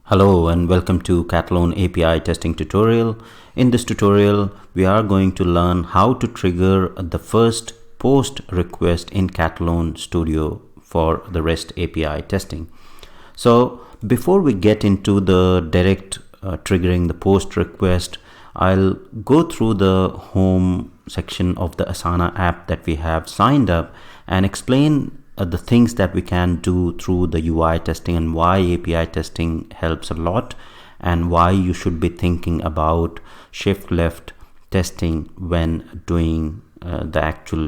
Hello and welcome to Katalon API testing tutorial. In this tutorial, we are going to learn how to trigger the first post request in Katalon Studio for the REST API testing. So before we get into the direct triggering the post request, I'll go through the home section of the Asana app that we have signed up and explain the things that we can do through the UI testing and why API testing helps a lot and why you should be thinking about shift left testing when doing the actual,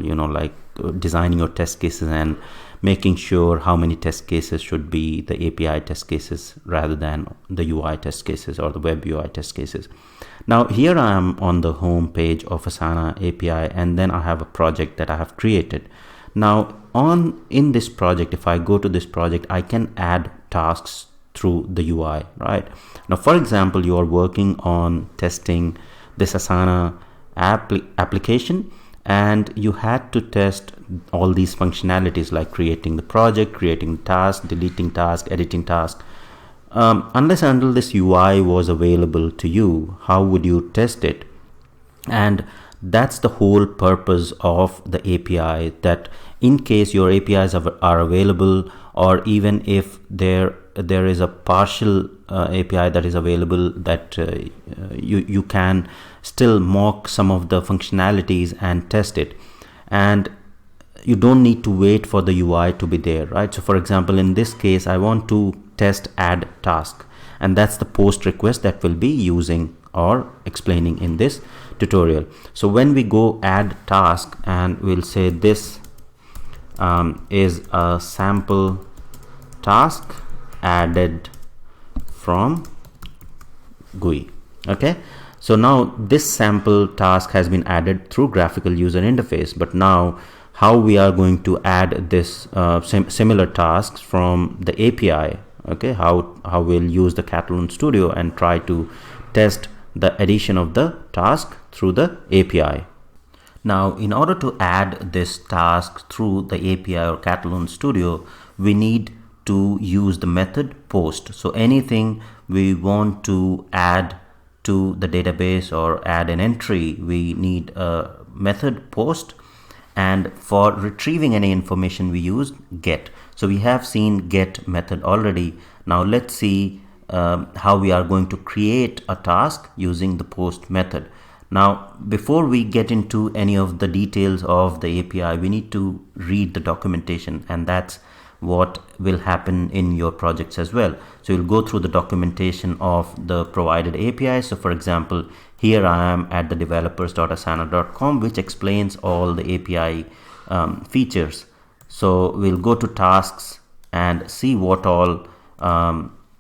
designing your test cases and making sure how many test cases should be the API test cases rather than the UI test cases or the web UI test cases. Now here I am on the home page of Asana API, and then I have a project that I have created. Now in this project, if I go to this project, I can add tasks through the UI, right? Now, for example, you are working on testing this Asana application, and you had to test all these functionalities like creating the project, creating task, deleting task, editing task. Unless and until this UI was available to you, how would you test it? And that's the whole purpose of the API, that in case your APIs are available, or even if there is a partial API that is available, that you can still mock some of the functionalities and test it, and you don't need to wait for the UI to be there, right? So for example, in this case, I want to test add task, and that's the post request that we'll be using or explaining in this tutorial. So when we go add task, and we'll say this is a sample task added from GUI. Okay, so now this sample task has been added through graphical user interface, but now how we are going to add this similar tasks from the API, okay, how we'll use the Katalon Studio and try to test the addition of the task through the API. Now, in order to add this task through the API or Katalon Studio, we need to use the method post. So anything we want to add to the database or add an entry, we need a method post. And for retrieving any information, we use get. So we have seen get method already. Now let's see how we are going to create a task using the post method. Now, before we get into any of the details of the API, we need to read the documentation, and that's what will happen in your projects as well. So you'll go through the documentation of the provided API. So for example, here I am at the developers.asana.com, which explains all the API features. So we'll go to tasks and see what all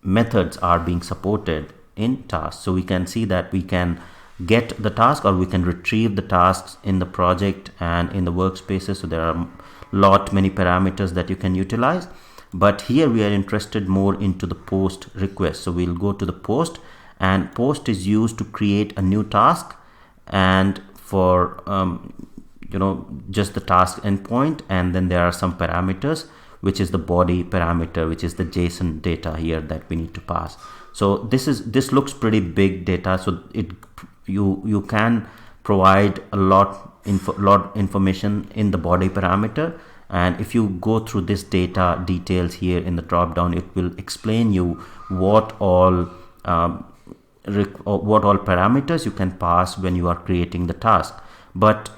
methods are being supported in tasks. So we can see that we can get the task, or we can retrieve the tasks in the project and in the workspaces. So there are many parameters that you can utilize, but here we are interested more into the post request. So we'll go to the post, and post is used to create a new task, and for just the task endpoint, and then there are some parameters, which is the body parameter, which is the JSON data here that we need to pass. So this looks pretty big data, so you can provide a lot information in the body parameter, and if you go through this data details here in the drop down, it will explain you what all parameters you can pass when you are creating the task. But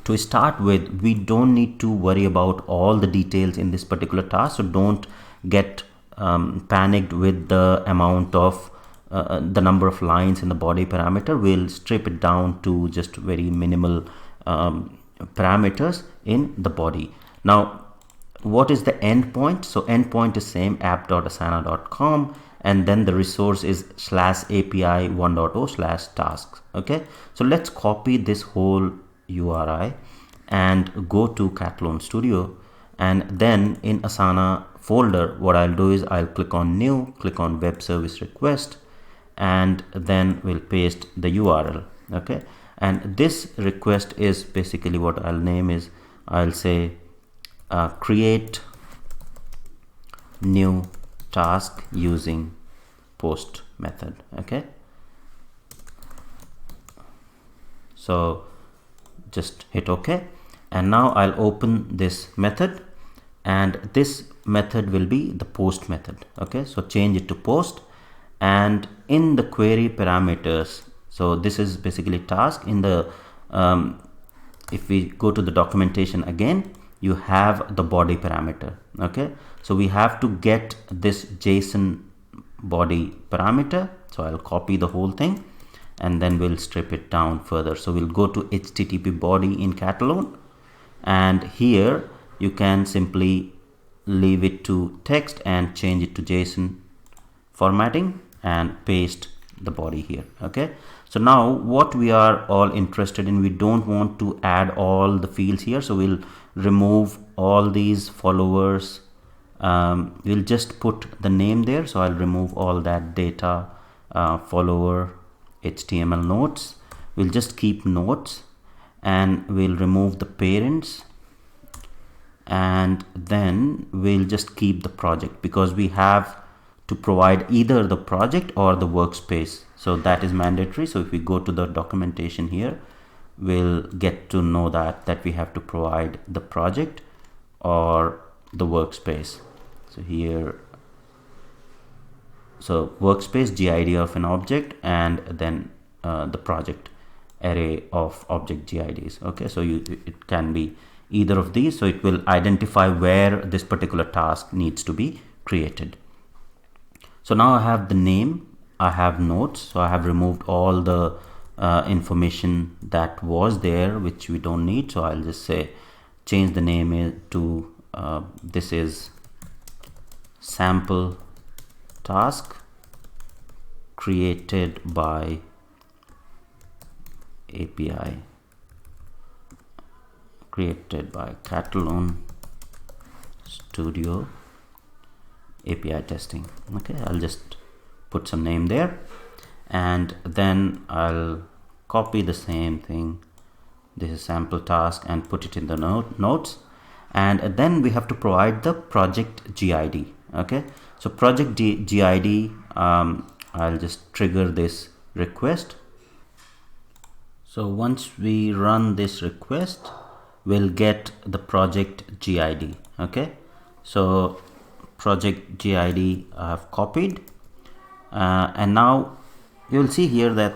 to start with, we don't need to worry about all the details in this particular task, so don't get panicked with the amount of the number of lines in the body parameter. We'll strip it down to just very minimal parameters in the body. Now, what is the endpoint? So endpoint is same, app.asana.com, and then the resource is /API 1.0/tasks. Okay, so let's copy this whole URI and go to Katalon Studio, and then in Asana folder, what I'll do is I'll click on new, click on web service request, and then we'll paste the URL. Okay, and this request is basically what I'll name is, I'll say create new task using post method. Okay, so just hit OK, and now I'll open this method, and this method will be the post method. Okay, so change it to post, and in the query parameters, so this is basically task. In the if we go to the documentation again, you have the body parameter. Okay, so we have to get this JSON body parameter, so I'll copy the whole thing and then we'll strip it down further. So we'll go to HTTP body in Katalon, and here you can simply leave it to text and change it to JSON formatting and paste the body here. Okay, so now what we are all interested in, we don't want to add all the fields here, so we'll remove all these followers. We'll just put the name there, so I'll remove all that data, follower, HTML notes. We'll just keep notes, and we'll remove the parents, and then we'll just keep the project, because we have to provide either the project or the workspace, so that is mandatory. So if we go to the documentation here, we'll get to know that we have to provide the project or the workspace. So here, so workspace, GID of an object, and then the project, array of object GIDs. Okay, so it can be either of these, so it will identify where this particular task needs to be created. So now I have the name, I have notes, so I have removed all the information that was there which we don't need. So I'll just say change the name to this is sample task created by API, created by Katalon Studio API testing. Okay, I'll just put some name there, and then I'll copy the same thing. This is sample task, and put it in the notes, and then we have to provide the project GID. Okay, so project GID, I'll just trigger this request. So once we run this request, we'll get the project GID. Okay, so project GID I have copied, and now you'll see here that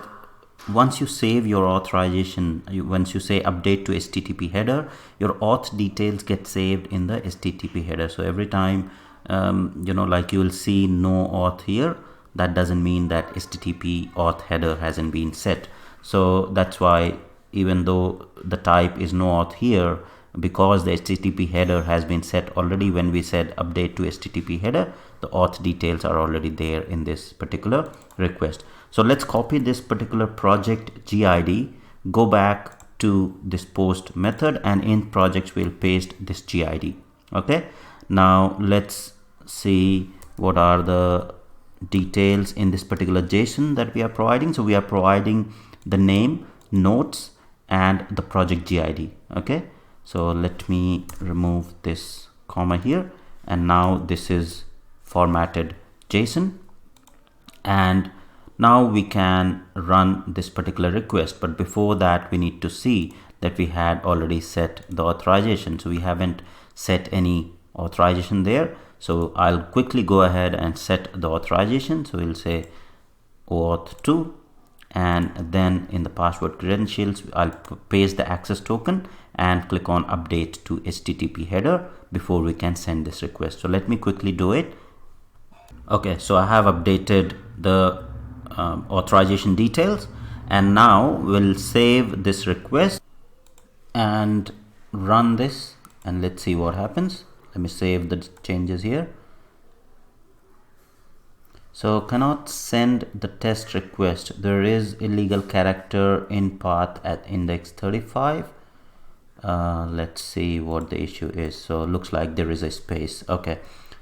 once you save your authorization, once you say update to HTTP header, your auth details get saved in the HTTP header. So every time like you will see no auth here, that doesn't mean that HTTP auth header hasn't been set. So that's why, even though the type is no auth here, because the HTTP header has been set already when we said update to HTTP header, the auth details are already there in this particular request. So let's copy this particular project GID, go back to this post method, and in projects we'll paste this GID. Okay, now let's see what are the details in this particular JSON that we are providing. So we are providing the name, notes, and the project GID. Okay, so let me remove this comma here, and now this is formatted JSON, and now we can run this particular request. But before that, we need to see that we had already set the authorization, so we haven't set any authorization there. So I'll quickly go ahead and set the authorization. So we'll say auth 2, and then in the password credentials, I'll paste the access token and click on update to HTTP header before we can send this request. So let me quickly do it. Okay, so I have updated the authorization details, and now we'll save this request and run this, and let's see what happens. Let me save the changes here. So cannot send the test request. There is illegal character in path at index 35. Let's see what the issue is. So it looks like there is a space. Okay,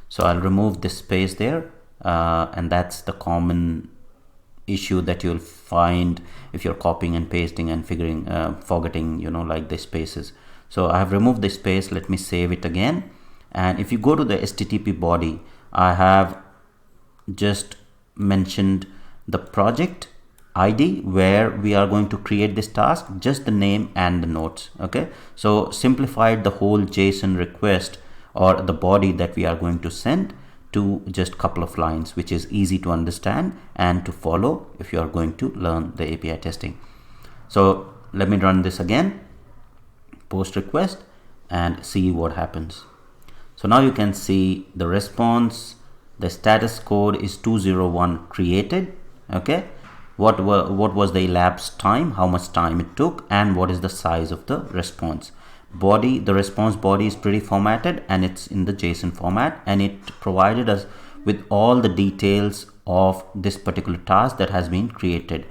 so I'll remove this space there, and that's the common issue that you'll find if you're copying and pasting and forgetting like the spaces. So I have removed the space. Let me save it again, and if you go to the HTTP body, I have just mentioned the project ID where we are going to create this task, just the name and the notes. Okay, so simplified the whole JSON request or the body that we are going to send to just couple of lines, which is easy to understand and to follow if you are going to learn the API testing. So let me run this again, post request, and see what happens. So now you can see the response. The status code is 201 created. Okay, what was the elapsed time, how much time it took, and what is the size of the response body. The response body is pretty formatted and it's in the JSON format, and it provided us with all the details of this particular task that has been created,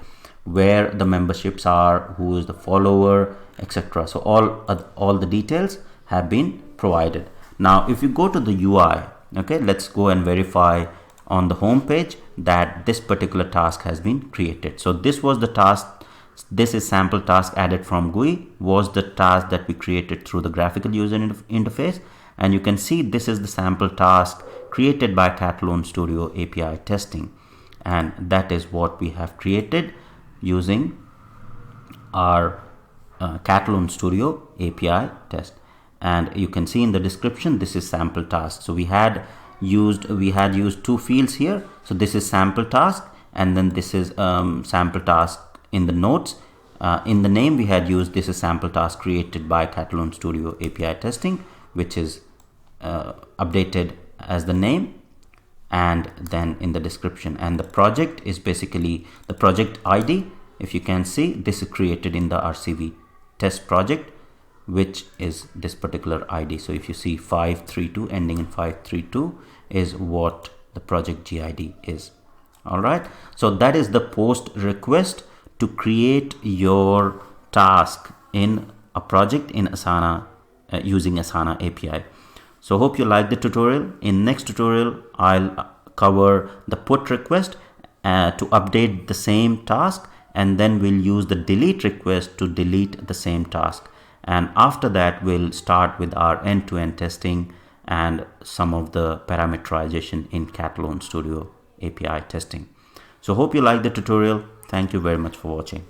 where the memberships are, who is the follower, etc. So all the details have been provided. Now if you go to the UI, okay, let's go and verify on the home page that this particular task has been created. So this was the task. This is sample task added from GUI, was the task that we created through the graphical user interface, and you can see this is the sample task created by Katalon Studio API testing, and that is what we have created using our Katalon Studio API test. And you can see in the description, this is sample task. So we had used two fields here. So this is sample task, and then this is sample task in the notes. In the name we had used, this is sample task created by Katalon Studio API testing, which is updated as the name, and then in the description. And the project is basically the project ID. If you can see, this is created in the RCV test project, which is this particular ID. So if you see 532 ending in 532 is what the project GID is. All right, so that is the post request to create your task in a project in Asana using Asana API. So hope you like the tutorial. In next tutorial I'll cover the put request to update the same task, and then we'll use the delete request to delete the same task. And after that we'll start with our end-to-end testing and some of the parameterization in Katalon Studio API testing. So hope you like the tutorial. Thank you very much for watching.